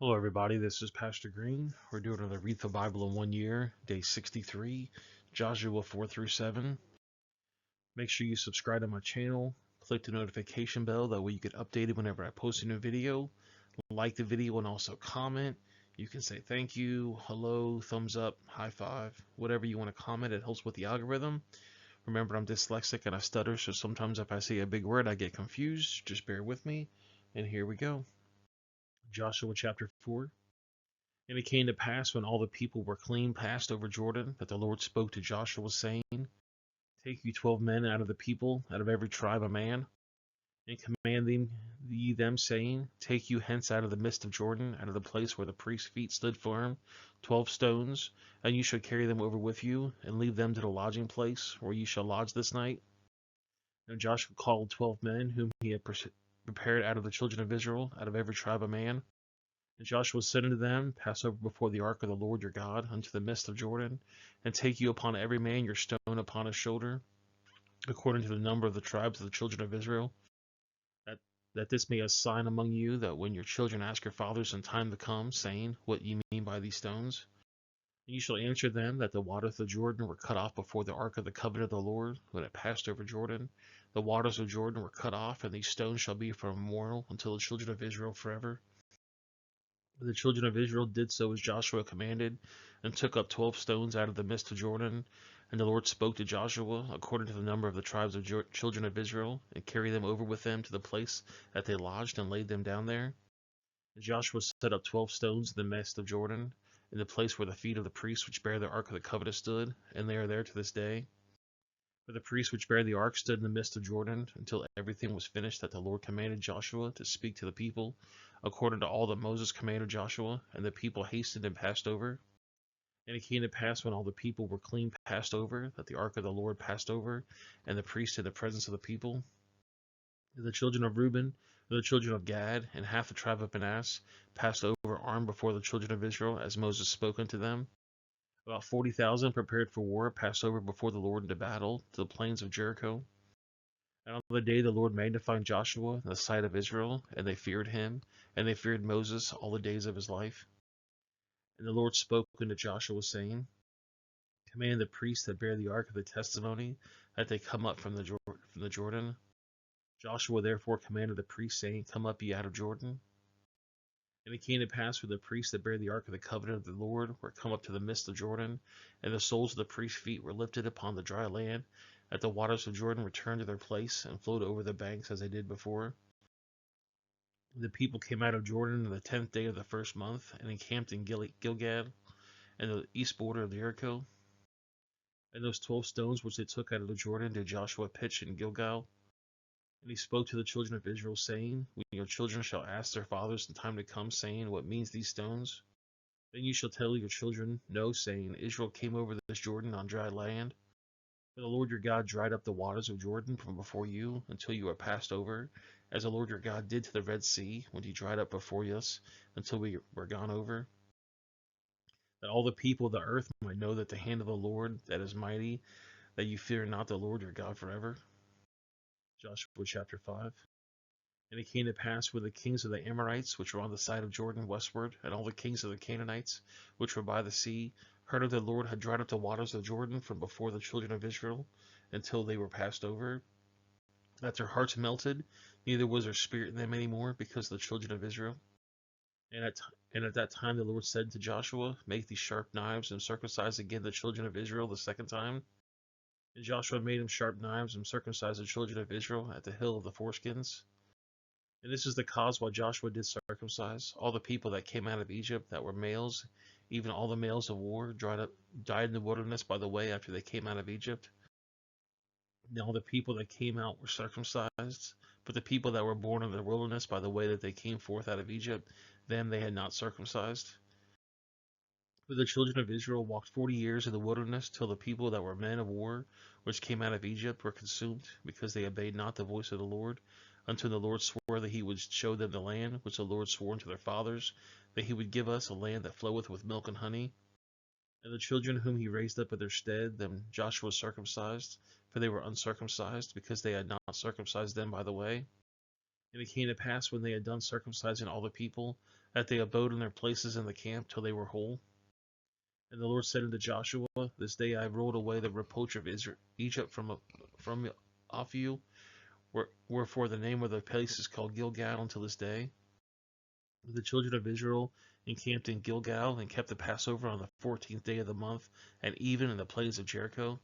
Hello, everybody. This is Pastor Green. We're doing another Read the Bible in 1 year, day 63, Joshua 4 through 7. Make sure you subscribe to my channel, click the notification bell, that way you get updated whenever I post a new video. Like the video and also comment. You can say thank you, hello, thumbs up, high five, whatever you want to comment. It helps with the algorithm. Remember, I'm dyslexic and I stutter, so sometimes if I say a big word, I get confused. Just bear with me. And here we go. Joshua chapter 4. And it came to pass when all the people were clean passed over Jordan, that the Lord spoke to Joshua, saying, Take you 12 men out of the people, out of every tribe a man, and command them, saying, Take you hence out of the midst of Jordan, out of the place where the priest's feet stood firm, 12 stones, and you shall carry them over with you, and leave them to the lodging place, where you shall lodge this night. And Joshua called 12 men, whom he had prepared out of the children of Israel, out of every tribe a man. And Joshua said unto them, Pass over before the ark of the Lord your God unto the midst of Jordan, and take you upon every man your stone upon his shoulder, according to the number of the tribes of the children of Israel, that this may be a sign among you, that when your children ask your fathers in time to come, saying, What ye mean by these stones? And you shall answer them, that the waters of Jordan were cut off before the ark of the covenant of the Lord, when it passed over Jordan. The waters of Jordan were cut off, and these stones shall be for a memorial until the children of Israel forever. The children of Israel did so as Joshua commanded, and took up 12 stones out of the midst of Jordan. And the Lord spoke to Joshua according to the number of the tribes of children of Israel, and carried them over with them to the place that they lodged, and laid them down there. And Joshua set up 12 stones in the midst of Jordan, in the place where the feet of the priests which bear the ark of the covenant stood, and they are there to this day. For the priests which bear the ark stood in the midst of Jordan, until everything was finished that the Lord commanded Joshua to speak to the people, according to all that Moses commanded Joshua. And the people hastened and passed over. And it came to pass, when all the people were clean passed over, that the ark of the Lord passed over, and the priests in the presence of the people. And the children of Reuben, and the children of Gad, and half the tribe of Manasseh passed over armed before the children of Israel, as Moses spoke unto them. About 40,000 prepared for war passed over before the Lord into battle to the plains of Jericho. And on the day the Lord magnified Joshua in the sight of Israel, and they feared him, and they feared Moses all the days of his life. And the Lord spoke unto Joshua, saying, Command the priests that bear the ark of the testimony, that they come up from the Jordan. Joshua therefore commanded the priests, saying, Come up ye out of Jordan. And it came to pass, when the priests that bear the ark of the covenant of the Lord were come up to the midst of Jordan, and the soles of the priests' feet were lifted upon the dry land, that the waters of Jordan returned to their place, and flowed over the banks as they did before. The people came out of Jordan on the 10th day of the first month, and encamped in Gilgad, and the east border of Jericho. And those 12 stones which they took out of the Jordan did Joshua pitch in Gilgal. And he spoke to the children of Israel, saying, When your children shall ask their fathers in time to come, saying, What means these stones? Then you shall tell your children, No, saying, Israel came over this Jordan on dry land. For the Lord your God dried up the waters of Jordan from before you, until you were passed over, as the Lord your God did to the Red Sea, when he dried up before us, until we were gone over. That all the people of the earth might know that the hand of the Lord that is mighty, that you fear not the Lord your God forever. Joshua chapter 5. And it came to pass, when the kings of the Amorites, which were on the side of Jordan westward, and all the kings of the Canaanites, which were by the sea, heard of the Lord had dried up the waters of Jordan from before the children of Israel, until they were passed over, that their hearts melted, neither was there spirit in them any more, because of the children of Israel. And at that time the Lord said to Joshua, Make these sharp knives, and circumcise again the children of Israel the second time. And Joshua made him sharp knives, and circumcised the children of Israel at the hill of the foreskins. And this is the cause why Joshua did circumcise all the people that came out of Egypt, that were males, even all the males of war, died in the wilderness by the way after they came out of Egypt. And all the people that came out were circumcised, but the people that were born in the wilderness by the way that they came forth out of Egypt, them they had not circumcised. For the children of Israel walked 40 years in the wilderness, till the people that were men of war, which came out of Egypt, were consumed, because they obeyed not the voice of the Lord, until the Lord swore that he would show them the land which the Lord swore unto their fathers, that he would give us a land that floweth with milk and honey. And the children whom he raised up in their stead, them Joshua circumcised, for they were uncircumcised, because they had not circumcised them by the way. And it came to pass, when they had done circumcising all the people, that they abode in their places in the camp till they were whole. And the Lord said unto Joshua, This day I have rolled away the reproach of Egypt from off you, wherefore the name of the place is called Gilgal until this day. The children of Israel encamped in Gilgal and kept the Passover on the 14th day of the month, and even in the plains of Jericho.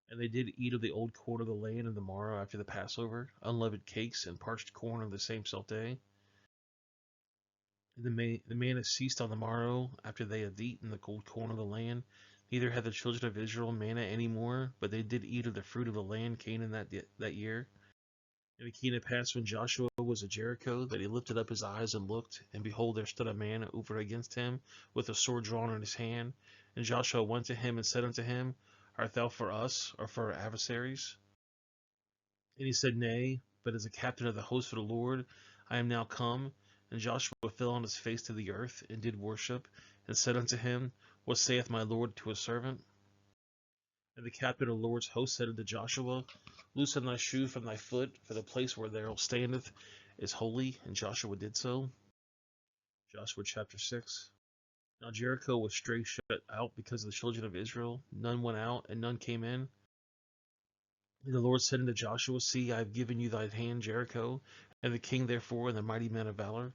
And they did eat of the old corn of the land in the morrow after the Passover, unleavened cakes and parched corn on the same self day. And the manna ceased on the morrow after they had eaten the old corn of the land. Neither had the children of Israel manna any more, but they did eat of the fruit of the land Canaan that year. And it came to pass when Joshua was at Jericho that he lifted up his eyes and looked, and behold, there stood a man over against him with a sword drawn in his hand. And Joshua went to him and said unto him, Art thou for us, or for our adversaries? And he said, Nay, but as a captain of the host of the Lord I am now come. And Joshua fell on his face to the earth, and did worship, and said unto him, What saith my Lord to his servant? And the captain of the Lord's host said unto Joshua, Loosen thy shoe from thy foot, for the place where thou standeth is holy. And Joshua did so. Joshua chapter 6. Now Jericho was straight shut out because of the children of Israel. None went out, and none came in. And the Lord said unto Joshua, See, I have given you thy hand, Jericho, and the king therefore, and the mighty men of valor.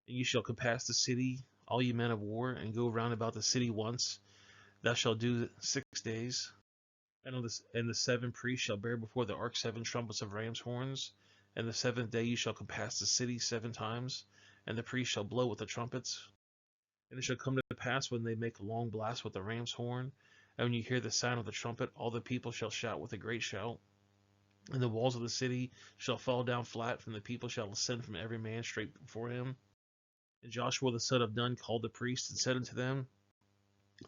And you shall compass the city, all ye men of war, and go round about the city once. Thou shalt do 6 days. And the 7 priests shall bear before the ark 7 trumpets of ram's horns. And the 7th day you shall compass the city 7 times, and the priests shall blow with the trumpets. And it shall come to pass when they make a long blast with the ram's horn, and when you hear the sound of the trumpet, all the people shall shout with a great shout. And the walls of the city shall fall down flat, and the people shall ascend from every man straight before him. And Joshua the son of Nun called the priests, and said unto them,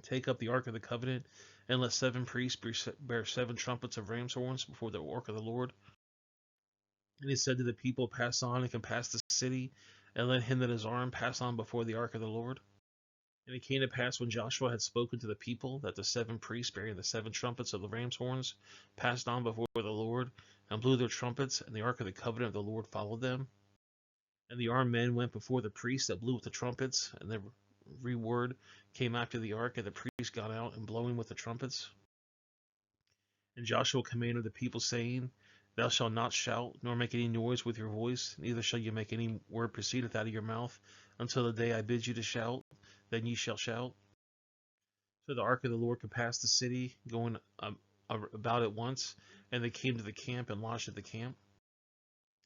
Take up the ark of the covenant, and let 7 priests bear 7 trumpets of ram's horns before the ark of the Lord. And he said to the people, Pass on and compass the city, and let him that is armed pass on before the ark of the Lord. And it came to pass when Joshua had spoken to the people, that the 7 priests bearing the 7 trumpets of the ram's horns passed on before the Lord, and blew their trumpets, and the ark of the covenant of the Lord followed them. And the armed men went before the priests that blew with the trumpets, and the reward came after the ark, and the priests got out and blowing with the trumpets. And Joshua commanded the people, saying, Thou shalt not shout, nor make any noise with your voice, neither shall you make any word proceedeth out of your mouth, until the day I bid you to shout, then ye shall shout. So the ark of the Lord compassed the city, going about it once, and they came to the camp and lodged at the camp.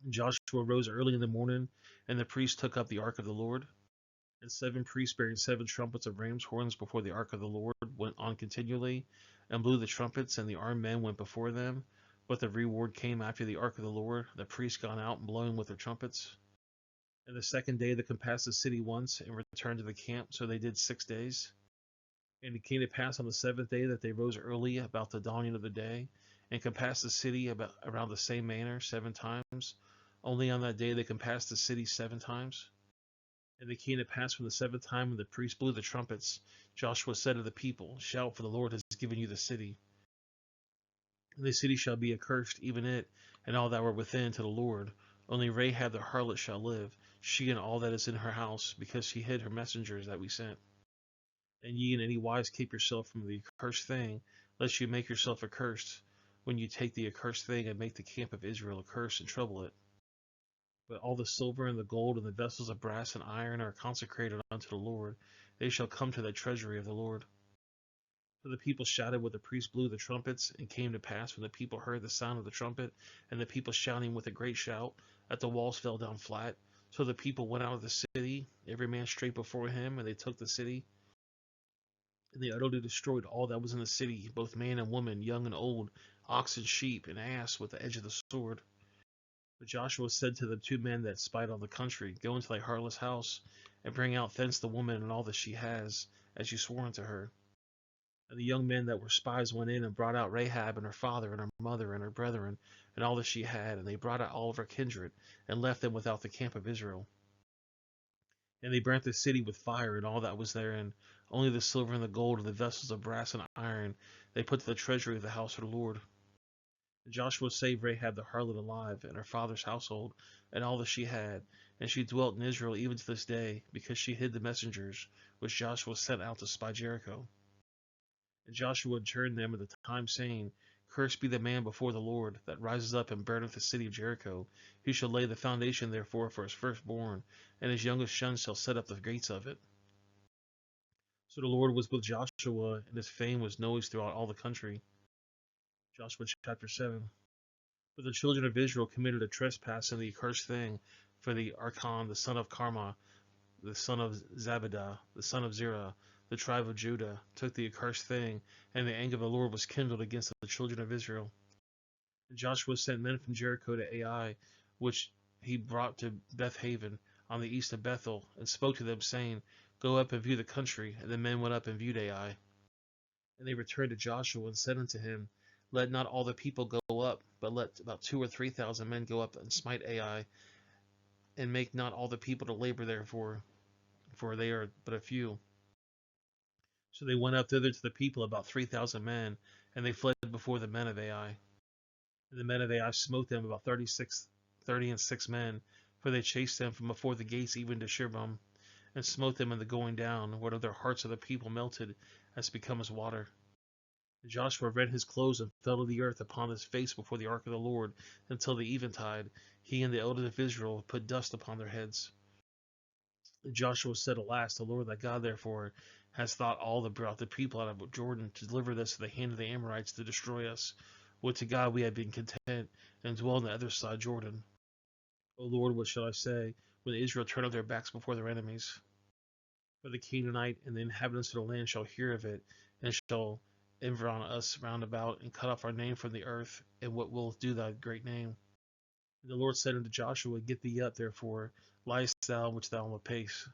And Joshua rose early in the morning, and the priests took up the ark of the Lord. And 7 priests bearing 7 trumpets of ram's horns before the ark of the Lord went on continually, and blew the trumpets, and the armed men went before them. But the reward came after the ark of the Lord, the priests gone out and blowing with their trumpets. And the 2nd day they compassed the city once, and returned to the camp, so they did 6 days. And it came to pass on the 7th day that they rose early about the dawning of the day, and compassed the city around the same manner 7 times. Only on that day they compassed the city 7 times. And it came to pass when the 7th time when the priests blew the trumpets, Joshua said to the people, Shout, for the Lord has given you the city. And the city shall be accursed, even it, and all that were within, to the Lord. Only Rahab the harlot shall live, she and all that is in her house, because she hid her messengers that we sent. And ye in any wise keep yourself from the accursed thing, lest you make yourself accursed, when you take the accursed thing and make the camp of Israel accursed and trouble it. But all the silver and the gold and the vessels of brass and iron are consecrated unto the Lord. They shall come to the treasury of the Lord. So the people shouted when the priests blew the trumpets. And came to pass when the people heard the sound of the trumpet, and the people shouting with a great shout, that the walls fell down flat. So the people went out of the city, every man straight before him, and they took the city. And they utterly destroyed all that was in the city, both man and woman, young and old, ox and sheep, and ass, with the edge of the sword. But Joshua said to the 2 men that spied on the country, Go into thy harlot's house, and bring out thence the woman and all that she has, as you swore unto her. And the young men that were spies went in and brought out Rahab and her father and her mother and her brethren, and all that she had, and they brought out all of her kindred, and left them without the camp of Israel. And they burnt the city with fire and all that was therein, only the silver and the gold and the vessels of brass and iron they put to the treasury of the house of the Lord. And Joshua saved Rahab the harlot alive, and her father's household, and all that she had, and she dwelt in Israel even to this day, because she hid the messengers which Joshua sent out to spy Jericho. And Joshua adjured them at the time, saying, Cursed be the man before the Lord, that rises up and burneth the city of Jericho. He shall lay the foundation therefore for his firstborn, and his youngest son shall set up the gates of it. So the Lord was with Joshua, and his fame was noised throughout all the country. Joshua chapter 7. But the children of Israel committed a trespass in the accursed thing, for the Achan, the son of Carmi, the son of Zabdiah, the son of Zerah, the tribe of Judah, took the accursed thing, and the anger of the Lord was kindled against the children of Israel. And Joshua sent men from Jericho to Ai, which he brought to Bethaven, on the east of Bethel, and spoke to them, saying, Go up and view the country. And the men went up and viewed Ai. And they returned to Joshua and said unto him, Let not all the people go up, but let about 2,000 or 3,000 men go up and smite Ai, and make not all the people to labor therefore, for they are but a few. So they went up thither to the people, about 3,000 men, and they fled before the men of Ai. And the men of Ai smote them, about 30 and 6 men, for they chased them from before the gates even to Shirban, and smote them in the going down, whereof their hearts of the people melted, as becomes water. And Joshua rent his clothes and fell to the earth upon his face before the ark of the Lord, until the eventide. He and the elders of Israel put dust upon their heads. And Joshua said, Alas, the Lord thy God therefore has thought brought the people out of Jordan to deliver us to the hand of the Amorites to destroy us. Would to God we had been content and dwell on the other side Jordan. O Lord, what shall I say when Israel turn up their backs before their enemies? For the Canaanite and the inhabitants of the land shall hear of it, and shall environ us round about, and cut off our name from the earth, and what will do thy great name? And the Lord said unto Joshua, Get thee up, therefore, liest thou in which thou wilt pace.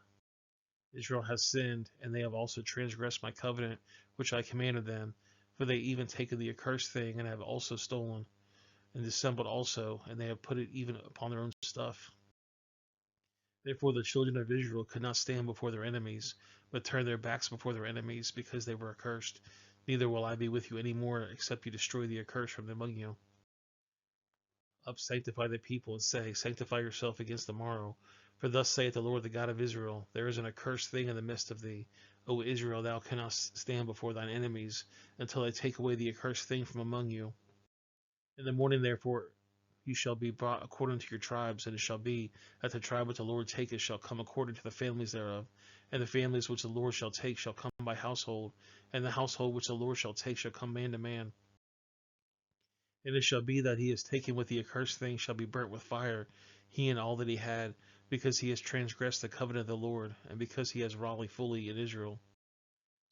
Israel has sinned, and they have also transgressed my covenant, which I commanded them, for they even taken the accursed thing, and have also stolen, and dissembled also, and they have put it even upon their own stuff. Therefore the children of Israel could not stand before their enemies, but turned their backs before their enemies, because they were accursed. Neither will I be with you any more, except you destroy the accursed from among you. Up, sanctify the people, and say, Sanctify yourself against the morrow. For thus saith the Lord, the God of Israel, There is an accursed thing in the midst of thee. O Israel, thou cannot stand before thine enemies, until I take away the accursed thing from among you. In the morning, therefore, you shall be brought according to your tribes, and it shall be that the tribe which the Lord taketh shall come according to the families thereof, and the families which the Lord shall take shall come by household, and the household which the Lord shall take shall come man to man. And it shall be that he is taken with the accursed thing shall be burnt with fire, he and all that he had, because he has transgressed the covenant of the Lord, and because he has wrought fully in Israel.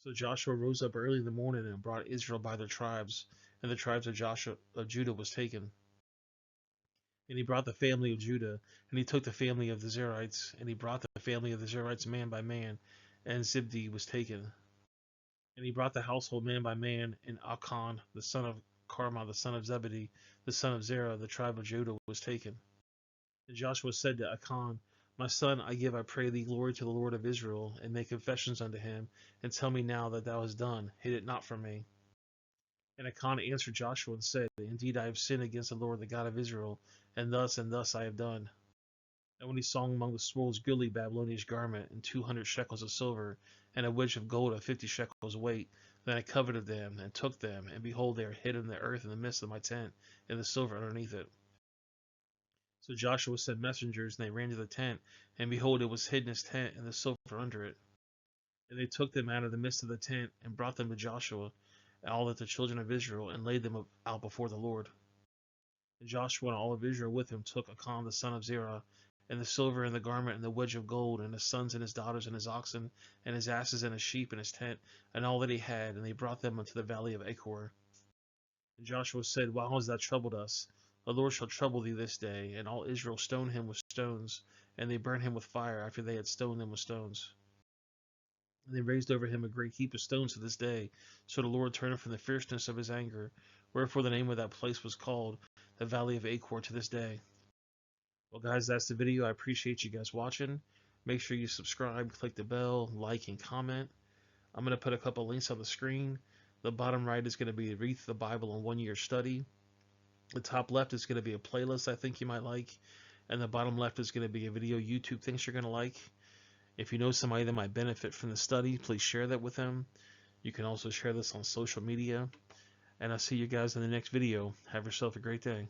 So Joshua rose up early in the morning and brought Israel by their tribes, and the tribes of Judah was taken. And he brought the family of Judah, and he took the family of the Zerites, and he brought the family of the Zerites man by man, and Zibdi was taken. And he brought the household man by man, and Achan, the son of Carmi, the son of Zebedee, the son of Zerah, the tribe of Judah, was taken. And Joshua said to Achan, My son, I give, I pray thee, glory to the Lord of Israel, and make confessions unto him, and tell me now that thou hast done, hid it not from me. And Achan answered Joshua and said, Indeed I have sinned against the Lord, the God of Israel, and thus I have done. And when he saw among the spoils goodly Babylonish garment, and 200 shekels of silver, and a wedge of gold of 50 shekels weight, then I coveted them, and took them, and behold, they are hid in the earth in the midst of my tent, and the silver underneath it. So Joshua sent messengers, and they ran to the tent, and behold, it was hid in his tent, and the silver under it. And they took them out of the midst of the tent, and brought them to Joshua, all that the children of Israel, and laid them out before the Lord. And Joshua and all of Israel with him took Achan the son of Zerah, and the silver and the garment and the wedge of gold, and his sons and his daughters and his oxen, and his asses and his sheep and his tent, and all that he had, and they brought them unto the valley of Achor. And Joshua said, Why hast thou troubled us? The Lord shall trouble thee this day. And all Israel stoned him with stones, and they burned him with fire after they had stoned him with stones. And they raised over him a great heap of stones to this day. So the Lord turned from the fierceness of his anger, wherefore the name of that place was called the Valley of Achor to this day. Well, guys, that's the video. I appreciate you guys watching. Make sure you subscribe, click the bell, like, and comment. I'm going to put a couple links on the screen. The bottom right is going to be Read the Bible in 1 Year Study. The top left is going to be a playlist I think you might like. And the bottom left is going to be a video YouTube thinks you're going to like. If you know somebody that might benefit from the study, please share that with them. You can also share this on social media. And I'll see you guys in the next video. Have yourself a great day.